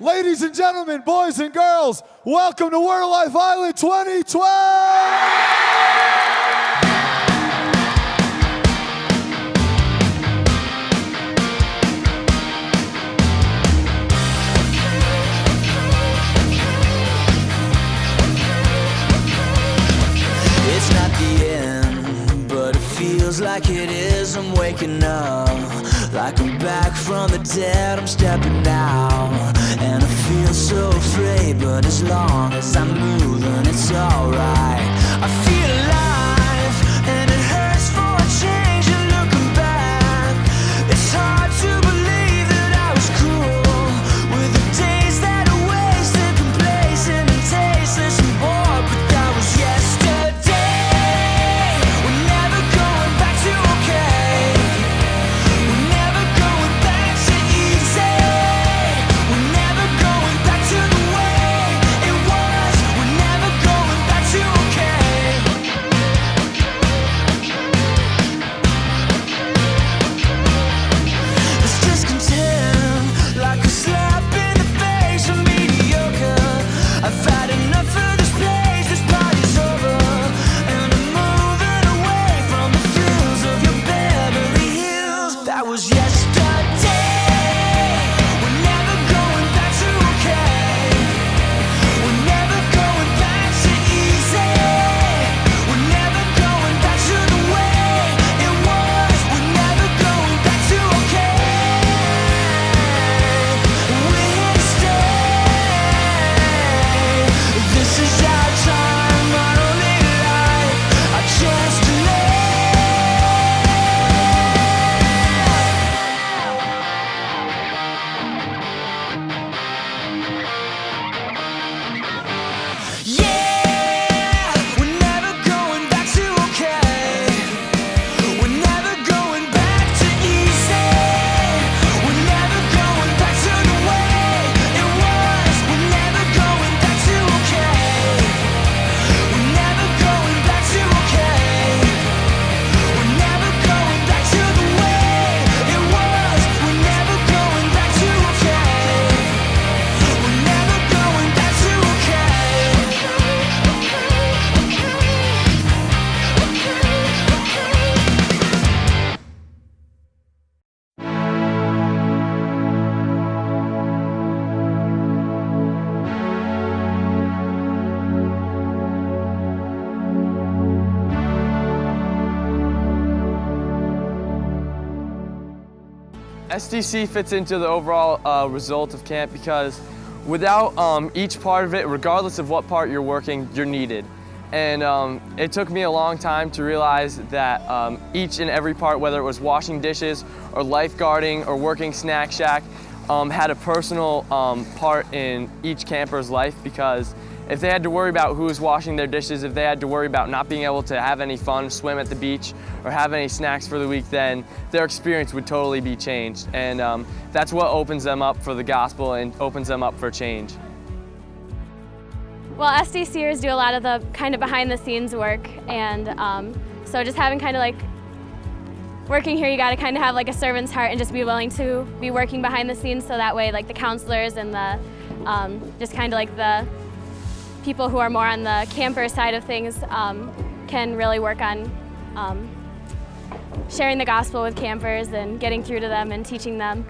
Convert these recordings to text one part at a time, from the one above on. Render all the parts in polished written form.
Ladies and gentlemen, boys and girls, welcome to Word of Life Island 2012! It's not the end, but it feels like it is. I'm waking up, like I'm back from the dead. I'm stepping out, and I feel so afraid, but as long as I'm moving, it's alright. I feel alive, and it hurts for a change. And looking back, it's hard to believe that I was cruel with the days that are wasted, complacent and tasteless and bored. But that was yesterday. We're never going back to okay. We're never going back to easy. We're never going back to the way it was. We're never going back to okay. It's discontent, like a slap in the face of mediocre. I've had enough of this place, this party's over, and I'm moving away from the thrills of your Beverly Hills. That was yesterday. We're never going back to okay. We're never going back to easy. We're never going back to the way it was. We're never going back to okay. We're here to stay. This is our time, our only life, our chance to Yeah, we're never going back to okay. We're never going back to easy. We're never going back to the way it was. We're never going back to okay. We're never going back to okay. We're never going back to the way it was. We're never going back to okay. We're never going back to okay. SDC fits into the overall result of camp because without each part of it, regardless of what part you're working, you're needed. And it took me a long time to realize that each and every part, whether it was washing dishes or lifeguarding or working Snack Shack, had a personal part in each camper's life, because if they had to worry about who was washing their dishes, if they had to worry about not being able to have any fun, swim at the beach, or have any snacks for the week, then their experience would totally be changed. And that's what opens them up for the gospel and opens them up for change. Well, SDCers do a lot of the kind of behind the scenes work, and so just having kind of like working here, you got to kind of have like a servant's heart and just be willing to be working behind the scenes, so that way like the counselors and the just kind of like the people who are more on the camper side of things can really work on sharing the gospel with campers and getting through to them and teaching them.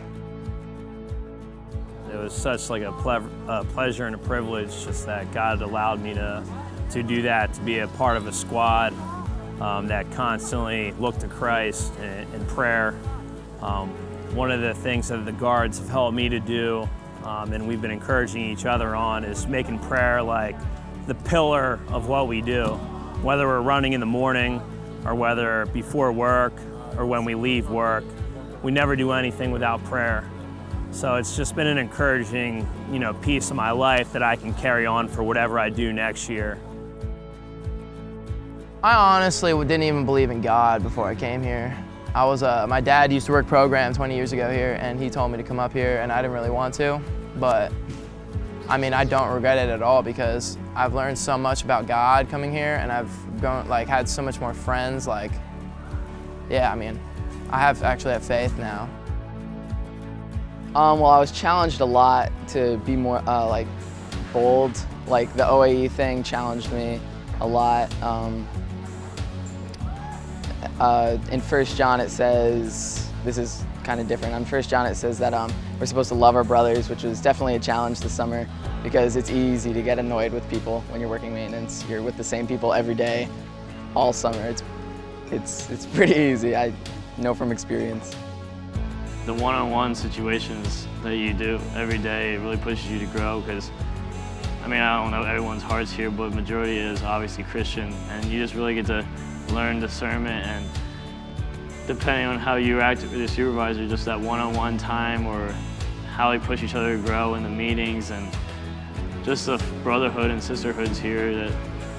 It was such like a pleasure and a privilege just that God allowed me to do that, to be a part of a squad that constantly looked to Christ in prayer. One of the things that the guards have helped me to do, and we've been encouraging each other on, is making prayer like the pillar of what we do. Whether we're running in the morning, or whether before work, or when we leave work, we never do anything without prayer. So it's just been an encouraging, piece of my life that I can carry on for whatever I do next year. I honestly didn't even believe in God before I came here. My dad used to work program 20 years ago here, and he told me to come up here, and I didn't really want to, but I mean, I don't regret it at all, because I've learned so much about God coming here, and I've had so much more friends. Yeah, I mean, I actually have faith now. Well, I was challenged a lot to be more like bold. Like the OAE thing challenged me a lot. In 1 John it says, this is kind of different. On 1 John it says that we're supposed to love our brothers, which was definitely a challenge this summer because it's easy to get annoyed with people when you're working maintenance. You're with the same people every day, all summer. It's pretty easy, I know from experience. The one-on-one situations that you do every day really pushes you to grow because, I mean, I don't know everyone's hearts here, but majority is obviously Christian, and you just really get to learn discernment, and depending on how you act with your supervisor, just that one-on-one time or how they push each other to grow in the meetings, and just the brotherhood and sisterhoods here, that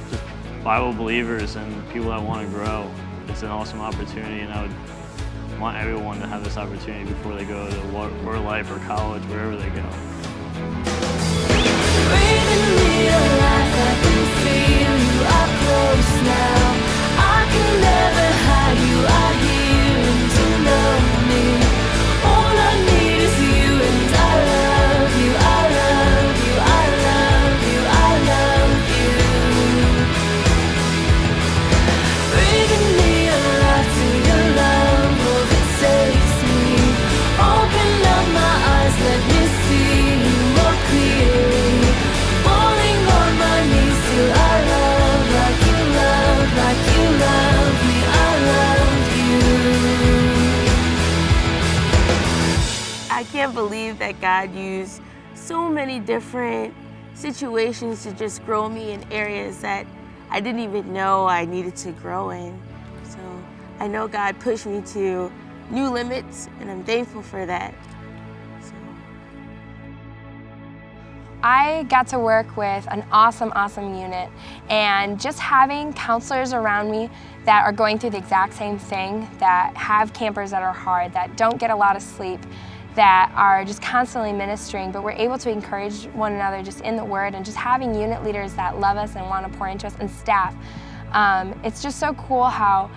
just Bible believers and people that want to grow. It's an awesome opportunity, and I would want everyone to have this opportunity before they go to Word Life or college, wherever they go. Breathing real life, I can feel you are close now. I can never hide you, I hear and to know me. All I need is you, and I love you, I love you, I love you, I love you. Breathing real life to your love, overtakes me. Open up my eyes, let me see you more clearly. Falling on my knees till I love like you love, like you love me, I love you. I can't believe that God used so many different situations to just grow me in areas that I didn't even know I needed to grow in. So I know God pushed me to new limits, and I'm thankful for that. I got to work with an awesome unit, and just having counselors around me that are going through the exact same thing, that have campers that are hard, that don't get a lot of sleep, that are just constantly ministering, but we're able to encourage one another just in the Word, and just having unit leaders that love us and want to pour into us, and staff. It's just so cool how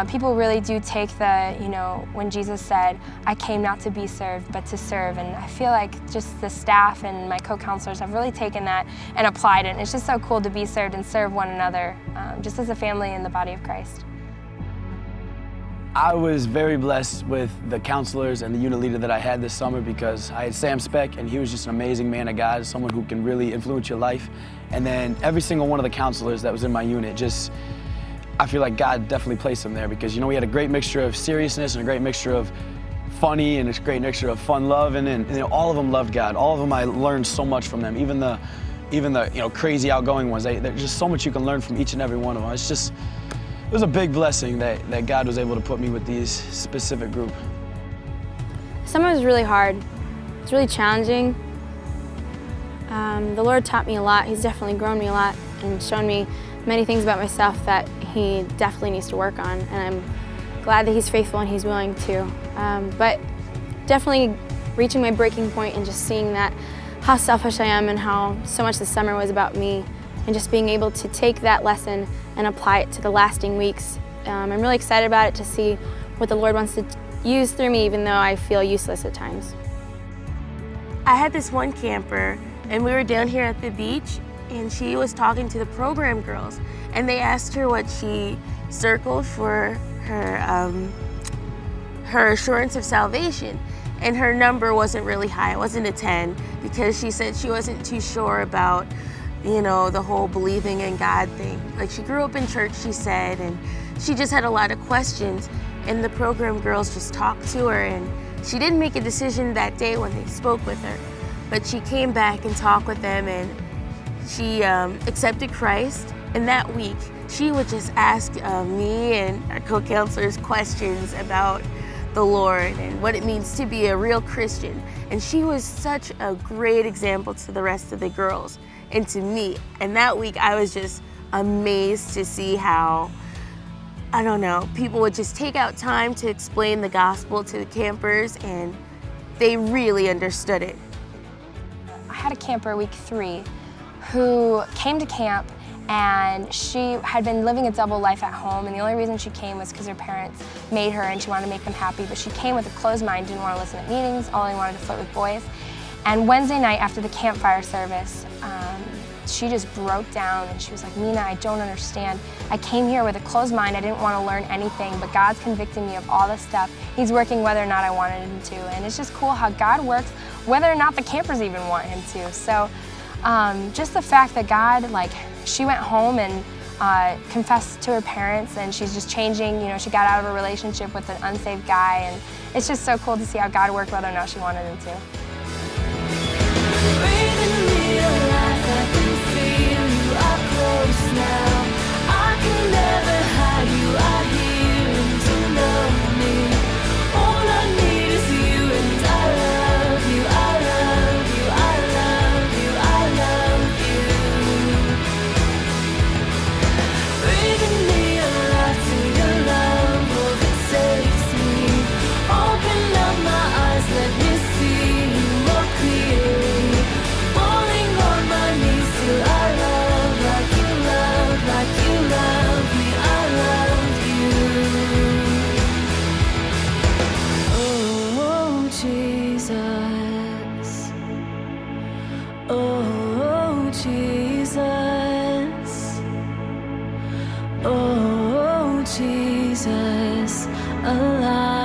people really do take the, when Jesus said, I came not to be served, but to serve. And I feel like just the staff and my co-counselors have really taken that and applied it. And it's just so cool to be served and serve one another, just as a family in the body of Christ. I was very blessed with the counselors and the unit leader that I had this summer because I had Sam Speck, and he was just an amazing man of God, someone who can really influence your life. And then every single one of the counselors that was in my unit I feel like God definitely placed them there because, we had a great mixture of seriousness and a great mixture of funny and a great mixture of fun loving, and all of them loved God. All of them, I learned so much from them. Even the crazy outgoing ones. There's just so much you can learn from each and every one of them. It was a big blessing that God was able to put me with these specific group. Summer was really hard. It's really challenging. The Lord taught me a lot. He's definitely grown me a lot and shown me many things about myself that He definitely needs to work on, and I'm glad that He's faithful and He's willing to. But definitely reaching my breaking point and just seeing that how selfish I am and how so much the summer was about me, and just being able to take that lesson and apply it to the lasting weeks. I'm really excited about it, to see what the Lord wants to use through me, even though I feel useless at times. I had this one camper, and we were down here at the beach, and she was talking to the program girls, and they asked her what she circled for her assurance of salvation, and her number wasn't really high. It wasn't a 10, because she said she wasn't too sure about the whole believing in God thing. Like, she grew up in church, she said, and she just had a lot of questions, and the program girls just talked to her, and she didn't make a decision that day when they spoke with her, but she came back and talked with them, and she accepted Christ. And that week, she would just ask me and our co-counselors questions about the Lord and what it means to be a real Christian. And she was such a great example to the rest of the girls and to me. And that week, I was just amazed to see how, people would just take out time to explain the gospel to the campers, and they really understood it. I had a camper week 3 who came to camp, and she had been living a double life at home, and the only reason she came was because her parents made her and she wanted to make them happy, but she came with a closed mind, didn't want to listen at meetings, only wanted to flirt with boys. And Wednesday night after the campfire service, she just broke down and she was like, Mina, I don't understand. I came here with a closed mind, I didn't want to learn anything, but God's convicting me of all this stuff. He's working whether or not I wanted him to, and it's just cool how God works whether or not the campers even want him to. So just the fact that God, like, she went home and confessed to her parents, and she's just changing, you know, she got out of a relationship with an unsaved guy, and it's just so cool to see how God worked whether or not she wanted him to. Oh, Jesus. Oh, Jesus, alive.